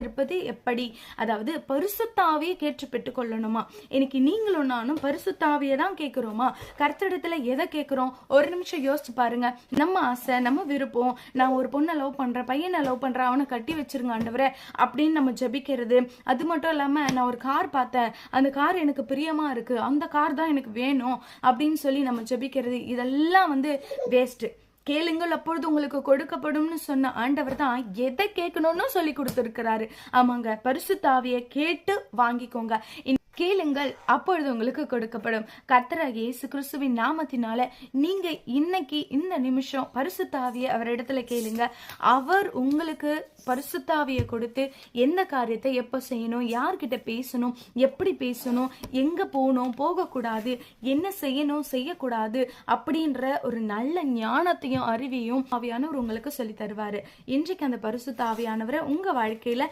இருப்பது எப்படி? அதாவது பரிசுத்த ஆவியை கேட்டு பெற்றுக்கொள்ளணுமா? இன்னைக்கு நீங்களும் நானும் பரிசுத்த ஆவியை தான் கேட்கிறோமா? கர்த்தரிடத்துல எதை கேட்கிறோம்? ஒரு நிமிஷம் யோசிச்சு பாருங்க. நம்ம ஆசை, நம்ம விருப்பம், நான் ஒரு பொண்ணை லவ் பண்றேன், பையனை லவ் பண்றேன், அவனை கட்டி வச்சிருங்க ஆண்டவரே அப்படின்னு நம்ம ஜெபிக்கிறது. அது மட்டும் இல்லாம நான் ஒரு கார் பார்த்தேன், அந்த கார் எனக்கு பிரியமா இருக்கு, அந்த கார் தான் எனக்கு வேணும் அப்படின்னு சொல்லி நம்ம ஜெபிக்கிறது. இதெல்லாம் வேஸ்ட். கேளுங்கள் அப்பொழுது உங்களுக்கு கொடுக்கப்படும்னு சொன்ன ஆண்டவர் தான் எதை கேட்கணும்னு சொல்லி கொடுத்திருக்கிறாரு. ஆமாங்க, பரிசுத்த ஆவியை கேட்டு வாங்கிக்கோங்க. கேளுங்கள் அப்பொழுது உங்களுக்கு கொடுக்கப்படும். கர்த்தராகிய இயேசு கிறிஸ்துவின் நாமத்தினால நீங்க இன்னைக்கு இந்த நிமிஷம் பரிசுத்த ஆவியை அவரிடத்துல கேளுங்க. அவர் உங்களுக்கு பரிசுத்த ஆவியை கொடுத்து எந்த காரியத்தை எப்ப செய்யணும், யார்கிட்ட பேசணும், எப்படி பேசணும், எங்க போகணும், போகக்கூடாது, என்ன செய்யணும், செய்யக்கூடாது அப்படின்ற ஒரு நல்ல ஞானத்தையும் அறிவையும் ஆவியானவர் உங்களுக்கு சொல்லி தருவாரு. இன்றைக்கு அந்த பரிசுத்த ஆவியானவரை உங்க வாழ்க்கையில